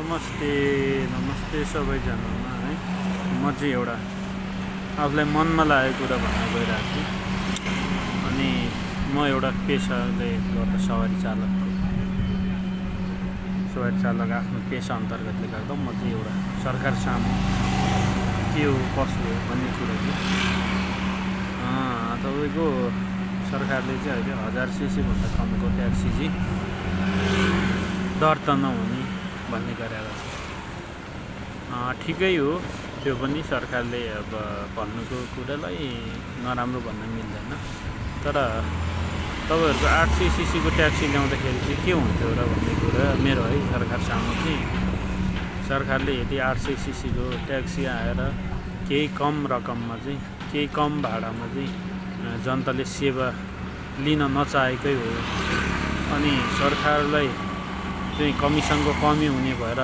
नमस्ते नमस्ते सबैजनामा है। म चाहिँ एउटा आफूलाई मनमा लागेको कुरा भन्न गइरहेको छु। अनि म एउटा पेसाले गर्दा सवारी चालक आफ्नो पेसा अन्तर्गतले गर्दा म चाहिँ एउटा सरकार सामु के हो कसो हो भन्ने कुरा चाहिँ तपाईँको सरकारले चाहिँ अहिले 1000 सीसी भन्दा कमको ट्याक्सी चाहिँ दर्ता नहुने भन्ने गरेको छ। ठिकै हो, त्यो पनि सरकारले अब भन्नुको कुरालाई नराम्रो भन्न मिल्दैन। तर तपाईँहरूको 800 सीसीको ट्याक्सी ल्याउँदाखेरि चाहिँ के हुन्थ्यो र भन्ने कुरा मेरो है सरकार सामु चाहिँ सरकारले यदि 800 सीसीको ट्याक्सी आएर केही कम रकममा चाहिँ केही कम भाडामा चाहिँ जनताले सेवा लिन नचाहेकै हो अनि सरकारलाई चाहिँ कमिसनको कमी हुने भएर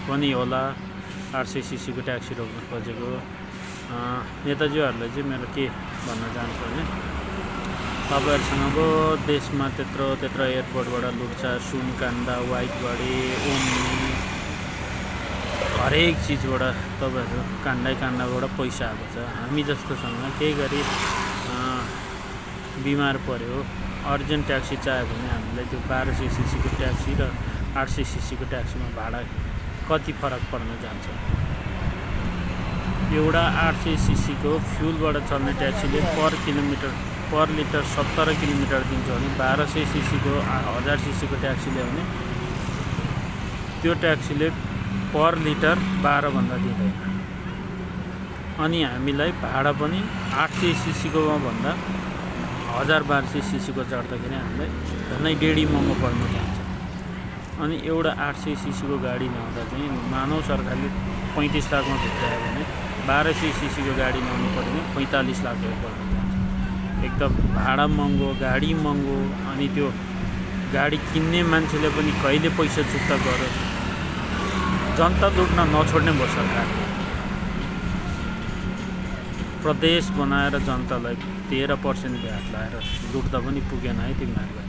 पनि होला 800 सीसीको ट्याक्सी रोक्न खोजेको। नेताजीहरूलाई चाहिँ मेरो के भन्न चाहन्छु भने तपाईँहरूसँगको देशमा त्यत्रो एयरपोर्टबाट लुट्छ, सुनकान्दा, वाइट बडी, ओम्नी हरेक चिजबाट तपाईँहरू काण्डबाट पैसा आएको छ। हामी जस्तोसँग केही गरी बिमार पर्यो, अर्जेन्ट ट्याक्सी चाहियो भने हामीलाई त्यो 1200 सीसीको ट्याक्सी र 800 सीसीको ट्याक्सीमा भाडा कति फरक पर्न जान्छ। एउटा 800 सीसीको फ्युलबाट चल्ने ट्याक्सीले पर लिटर 70 किलोमिटर दिन्छ भने 1200 सीसीको 1000 सीसीको ट्याक्सी ल्याउने त्यो ट्याक्सीले पर लिटर 12 भन्दा दिँदैन। अनि हामीलाई भाडा पनि 800 सीसीको भन्दा 1000-1200 सीसीको चढ्दाखेरि हामीलाई झन्डै डेढी महँगो पर्न जान्छ। अनि एउटा 800 सीसीको गाडी ल्याउँदा चाहिँ मानव सरकारले 35 लाखमा भित्रायो भने 1200 सीसीको गाडी ल्याउनु पर्यो भने 45 लाख रुपियाँ पर्न जान्छ। एकदम भाडा महँगो, गाडी महँगो। अनि त्यो गाडी किन्ने मान्छेले पनि कहिले पैसा चुक्ता गर्यो। जनता लुट्न नछोड्ने भयो सरकारले। प्रदेश बनाएर जनतालाई 13% भ्याट लाएर लुट्दा पनि पुगेन है तिमीहरूलाई।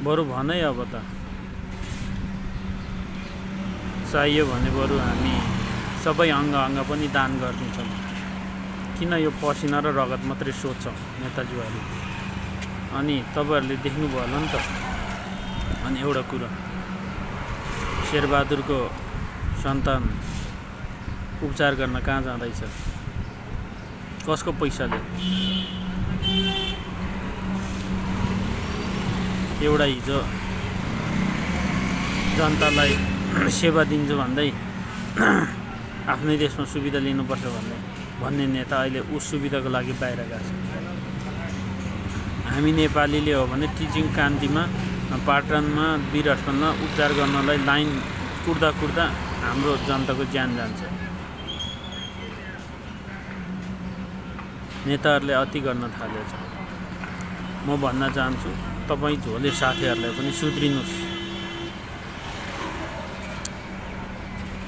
बरु भनै अब त चाहियो भने बरु हामी सबै अङ्ग पनि दान गरिदिन्छौँ। किन यो पसिना र रगत मात्रै सोध्छौँ नेताजीहरूले। अनि तपाईँहरूले देख्नुभयो होला नि त। अनि एउटा कुरा, शेरबहादुरको सन्तान उपचार गर्न कहाँ जाँदैछ, कसको पैसाले? एउटा हिजो जनतालाई सेवा दिन्छु भन्दै आफ्नै देशमा सुविधा लिनुपर्छ भन्ने नेता अहिले उस सुविधाको लागि बाहिर गएको छ। हामी नेपालीले हो भने टिचिङ कान्तिमा पाटनमा वीर अस्पतालमा उपचार गर्नलाई लाइन कुर्दा हाम्रो जनताको ज्यान जान्छ। नेताहरूले अति गर्न थालेछ। म भन्न चाहन्छु तपाईँ झोले साथीहरूलाई पनि सुध्रिनुहोस्।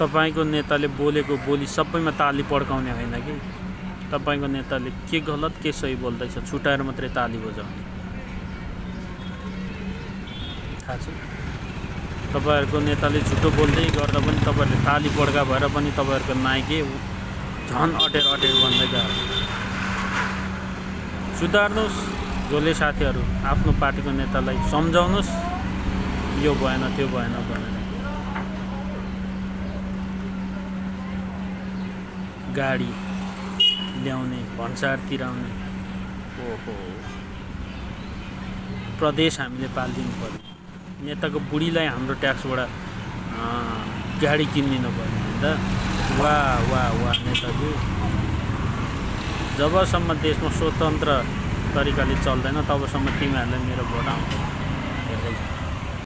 तपाईँको नेताले बोलेको बोली सबैमा ताली पड्काउने होइन कि। तपाईँको नेताले के गलत के सही बोल्दैछ छुटाएर मात्रै ताली बजाउने थाहा छ। तपाईँहरूको नेताले झुटो बोल्दै गर्दा पनि तपाईँहरूले ताली पड्का भएर पनि तपाईँहरूको नायके झन् अटेर बन्दै गयो। सुधार्नुहोस् झोले साथीहरू। आफ्नो पार्टीको नेतालाई सम्झाउनुहोस् यो भएन त्यो भएन भनेर। गाडी ल्याउने, भन्सार तिराउने, ओहो प्रदेश हामीले पालिदिनु पर्यो। नेताको बुढीलाई हाम्रो ट्याक्सबाट गाडी किनिदिनु पर्यो भन्दा वाह नेताजी। जबसम्म देशमा स्वतन्त्र तरिकाले चल्दैन तबसम्म तिमीहरूलाई मेरो भोट आउँदैन।